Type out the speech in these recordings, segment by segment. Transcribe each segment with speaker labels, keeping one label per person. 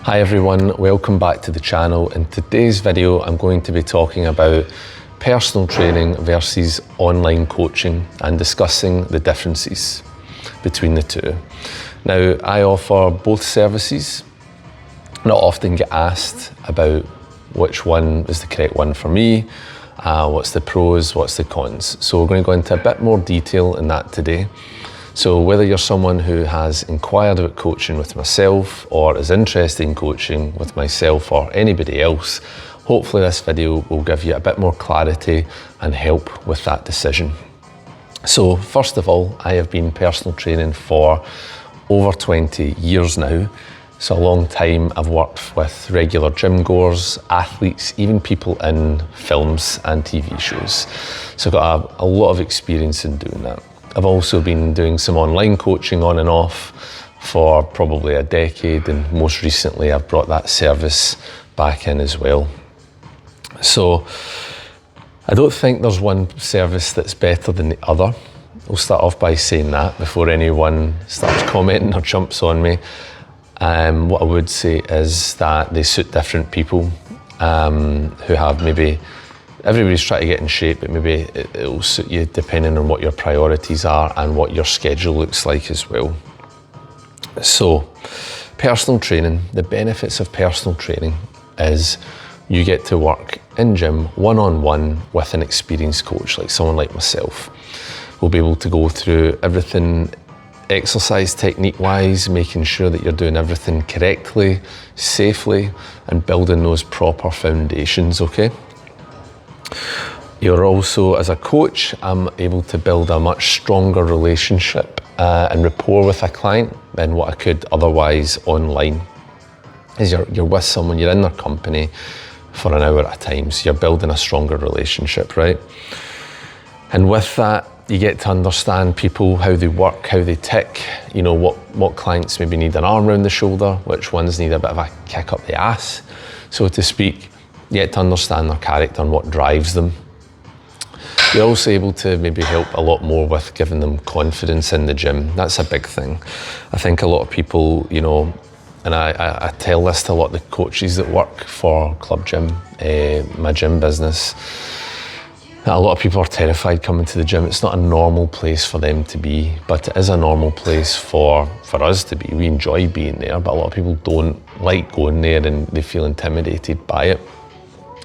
Speaker 1: Hi everyone, welcome back to the channel. In today's video, I'm going to be talking about personal training versus online coaching and discussing the differences between the two. Now, I offer both services. I often get asked about which one is the correct one for me, what's the pros, what's the cons. So we're going to go into a bit more detail in that today. So whether you're someone who has inquired about coaching with myself or is interested in coaching with myself or anybody else, hopefully this video will give you a bit more clarity and help with that decision. So first of all, I have been personal training for over 20 years now. It's a long time. I've worked with regular gym goers, athletes, even people in films and TV shows. So I've got a lot of experience in doing that. I've also been doing some online coaching on and off for probably a decade, and most recently I've brought that service back in as well. So I don't think there's one service that's better than the other. I'll start off by saying that before anyone starts commenting or jumps on me. What I would say is that they suit different people who have maybe, everybody's trying to get in shape, but maybe it'll suit you depending on what your priorities are and what your schedule looks like as well. So, personal training, the benefits of personal training is you get to work in gym one-on-one with an experienced coach, like someone like myself. We'll be able to go through everything exercise technique wise, making sure that you're doing everything correctly, safely, and building those proper foundations, okay? You're also, as a coach, I'm able to build a much stronger relationship and rapport with a client than what I could otherwise online. As you're with someone, you're in their company for an hour at a time, so you're building a stronger relationship, right? And with that, you get to understand people, how they work, how they tick, you know, what clients maybe need an arm around the shoulder, which ones need a bit of a kick up the ass, so to speak. You get to understand their character and what drives them. You're also able to maybe help a lot more with giving them confidence in the gym. That's a big thing. I think a lot of people, you know, and I tell this to a lot of the coaches that work for Club Gym, my gym business. A lot of people are terrified coming to the gym. It's not a normal place for them to be, but it is a normal place for us to be. We enjoy being there, but a lot of people don't like going there and they feel intimidated by it.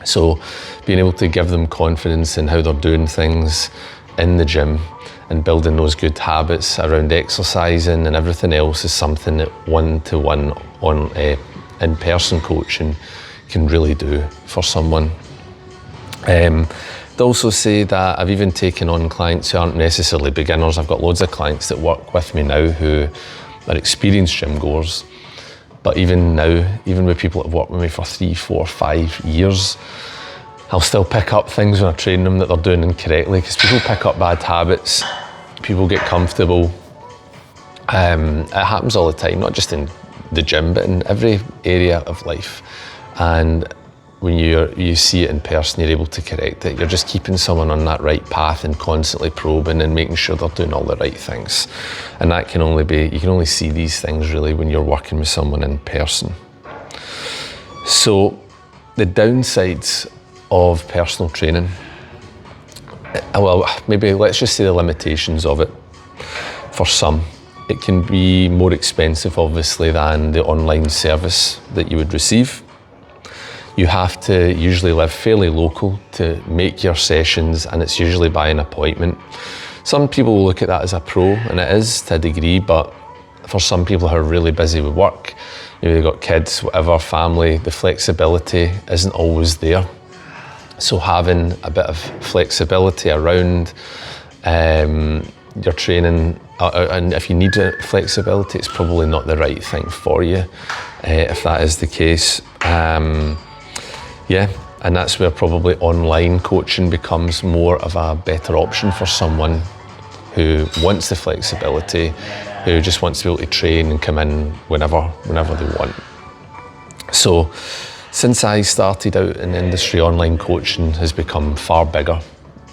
Speaker 1: So being able to give them confidence in how they're doing things in the gym and building those good habits around exercising and everything else is something that one-to-one on in-person coaching can really do for someone. I'd also say that I've even taken on clients who aren't necessarily beginners. I've got loads of clients that work with me now who are experienced gym goers. But even now, even with people that have worked with me for 3, 4, 5 years, I'll still pick up things when I train them that they're doing incorrectly, because people pick up bad habits, people get comfortable. It happens all the time, not just in the gym, but in every area of life. And when you see it in person, you're able to correct it. You're just keeping someone on that right path and constantly probing and making sure they're doing all the right things. And that can only be, you can only see these things really when you're working with someone in person. So the downsides of personal training, well, maybe let's just say the limitations of it. For some, it can be more expensive obviously than the online service that you would receive. You have to usually live fairly local to make your sessions, and it's usually by an appointment. Some people will look at that as a pro, and it is to a degree, but for some people who are really busy with work, maybe they've got kids, whatever, family, the flexibility isn't always there. So having a bit of flexibility around your training, and if you need flexibility, it's probably not the right thing for you, if that is the case. Yeah, and that's where probably online coaching becomes more of a better option for someone who wants the flexibility, who just wants to be able to train and come in whenever they want. So since I started out in the industry, online coaching has become far bigger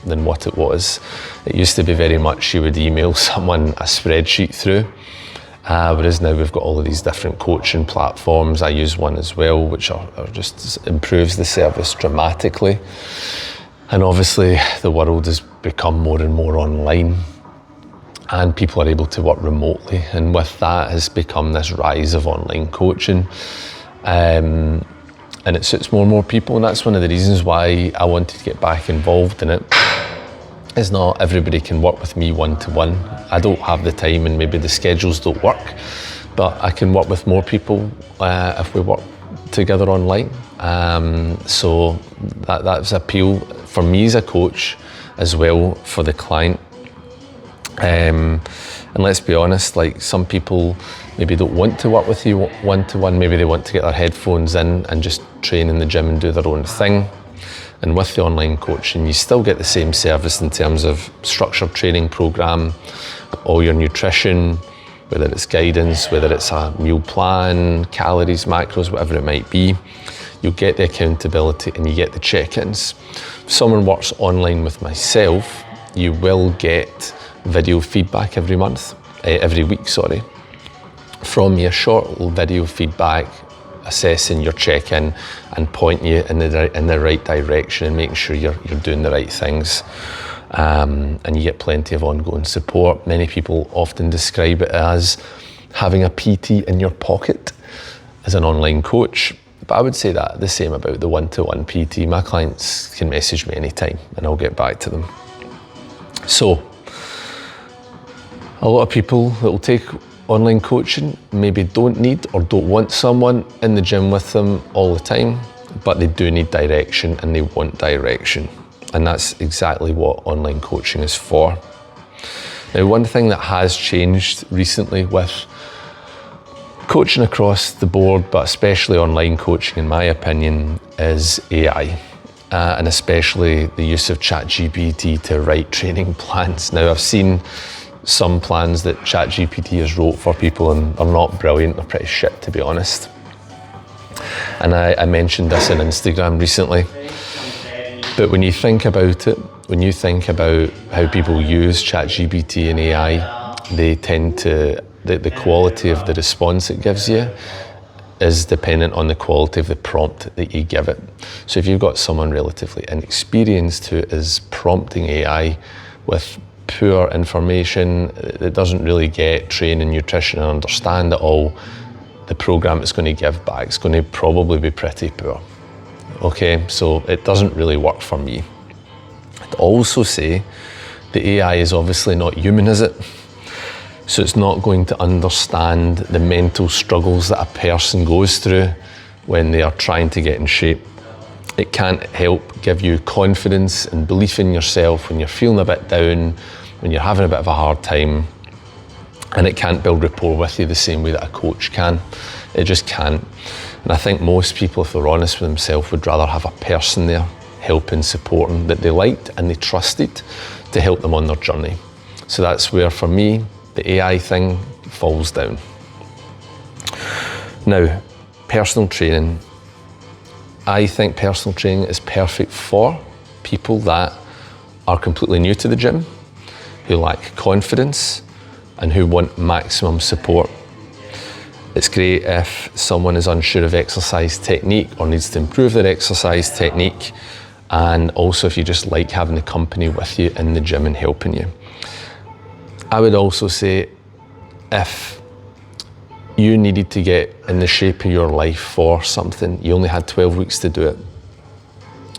Speaker 1: than what it was. It used to be very much you would email someone a spreadsheet through Whereas now we've got all of these different coaching platforms. I use one as well, which are just improves the service dramatically. And obviously the world has become more and more online, and people are able to work remotely. And with that has become this rise of online coaching. And it suits more and more people, and that's one of the reasons why I wanted to get back involved in it. It's not everybody can work with me one-to-one. I don't have the time, and maybe the schedules don't work, but I can work with more people if we work together online. So that's appeal for me as a coach, as well for the client. And let's be honest, like, some people maybe don't want to work with you one-to-one. Maybe they want to get their headphones in and just train in the gym and do their own thing. And with the online coaching, you still get the same service in terms of structured training program, all your nutrition, whether it's guidance, whether it's a meal plan, calories, macros, whatever it might be. You'll get the accountability and you get the check-ins. If someone works online with myself, you will get video feedback every week, from me, a short video feedback, assessing your check-in and pointing you in the right direction and making sure you're doing the right things. And you get plenty of ongoing support. Many people often describe it as having a PT in your pocket as an online coach. But I would say that the same about the one-to-one PT. My clients can message me anytime and I'll get back to them. So, a lot of people that will take online coaching maybe don't need or don't want someone in the gym with them all the time, but they do need direction and they want direction. And that's exactly what online coaching is for. Now, one thing that has changed recently with coaching across the board, but especially online coaching, in my opinion, is AI. And especially the use of ChatGPT to write training plans. Now, I've seen some plans that ChatGPT has wrote for people and they're not brilliant, they're pretty shit, to be honest. And I mentioned this on Instagram recently. But when you think about it, when you think about how people use ChatGPT and AI, they tend to, the quality of the response it gives you is dependent on the quality of the prompt that you give it. So if you've got someone relatively inexperienced who is prompting AI with poor information, that doesn't really get trained in nutrition and understand it all, the program it's going to give back is going to probably be pretty poor. Okay, so it doesn't really work for me. I'd also say the AI is obviously not human, is it? So it's not going to understand the mental struggles that a person goes through when they are trying to get in shape. It can't help give you confidence and belief in yourself when you're feeling a bit down, when you're having a bit of a hard time, and it can't build rapport with you the same way that a coach can. It just can't. And I think most people, if they're honest with themselves, would rather have a person there helping, supporting, that they liked and they trusted to help them on their journey. So that's where, for me, the AI thing falls down. Now, personal training. I think personal training is perfect for people that are completely new to the gym, who lack confidence and who want maximum support. It's great if someone is unsure of exercise technique or needs to improve their exercise technique, and also if you just like having the company with you in the gym and helping you. I would also say if you needed to get in the shape of your life for something, you only had 12 weeks to do it,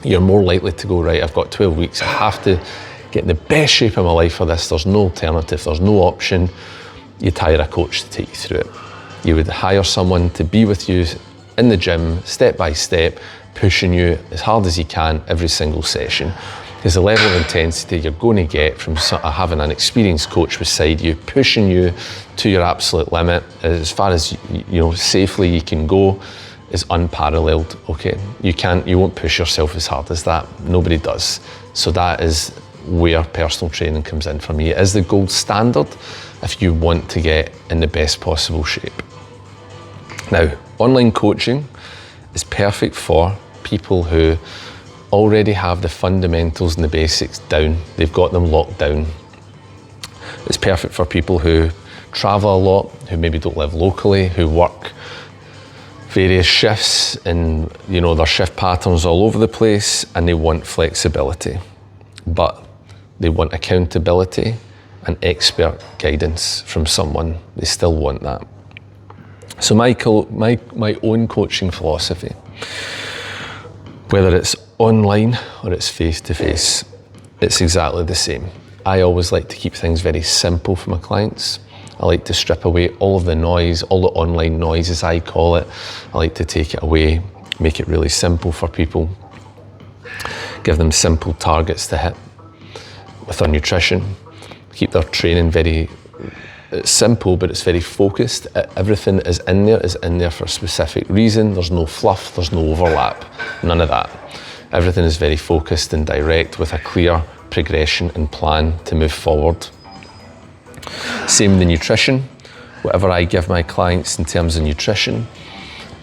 Speaker 1: you're more likely to go, right, I've got 12 weeks, I have to get in the best shape of my life for this, there's no alternative, there's no option. You'd hire a coach to take you through it. You would hire someone to be with you in the gym, step by step, pushing you as hard as you can every single session. Because the level of intensity you're going to get from having an experienced coach beside you, pushing you to your absolute limit, as far as safely you can go, is unparalleled. Okay, you won't push yourself as hard as that. Nobody does. So that is where personal training comes in for me. It is the gold standard if you want to get in the best possible shape. Now, online coaching is perfect for people who already have the fundamentals and the basics down. They've got them locked down. It's perfect for people who travel a lot, who maybe don't live locally, who work various shifts and their shift patterns all over the place, and they want flexibility, but they want accountability and expert guidance from someone. They still want that. So my own coaching philosophy, whether it's online or it's face-to-face, it's exactly the same. I always like to keep things very simple for my clients. I like to strip away all of the noise, all the online noise as I call it. I like to take it away, make it really simple for people, give them simple targets to hit with their nutrition, keep their training very simple, but it's very focused. Everything is in there for a specific reason. There's no fluff, there's no overlap, none of that. Everything is very focused and direct with a clear progression and plan to move forward. Same with the nutrition. Whatever I give my clients in terms of nutrition,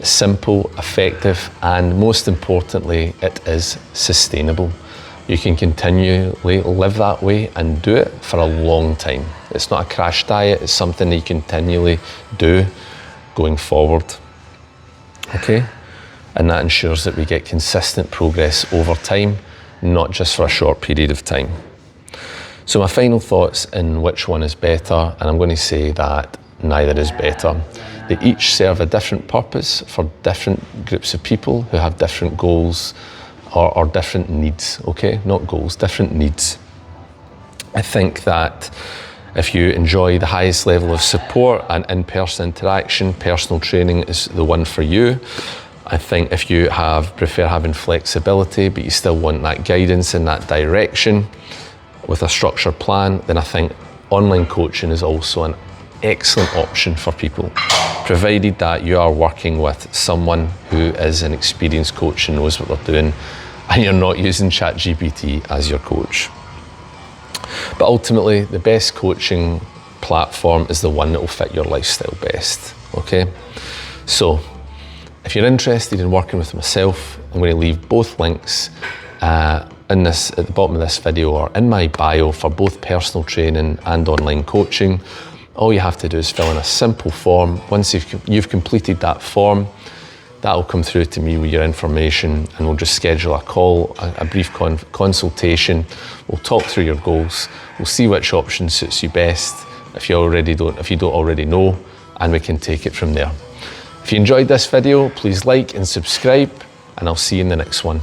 Speaker 1: simple, effective, and most importantly, it is sustainable. You can continually live that way and do it for a long time. It's not a crash diet, it's something that you continually do going forward. Okay? And that ensures that we get consistent progress over time, not just for a short period of time. So my final thoughts in which one is better, and I'm going to say that neither is better. They each serve a different purpose for different groups of people who have different goals or different needs, okay? Not goals, different needs. I think that if you enjoy the highest level of support and in-person interaction, personal training is the one for you. I think if you prefer having flexibility, but you still want that guidance in that direction with a structured plan, then I think online coaching is also an excellent option for people, provided that you are working with someone who is an experienced coach and knows what they're doing, and you're not using ChatGPT as your coach. But ultimately, the best coaching platform is the one that will fit your lifestyle best, okay? So, if you're interested in working with myself, I'm going to leave both links at the bottom of this video or in my bio for both personal training and online coaching. All you have to do is fill in a simple form. Once you've completed that form, that'll come through to me with your information, and we'll just schedule a call, a brief consultation. We'll talk through your goals. We'll see which option suits you best if you don't already know, and we can take it from there. If you enjoyed this video, please like and subscribe, and I'll see you in the next one.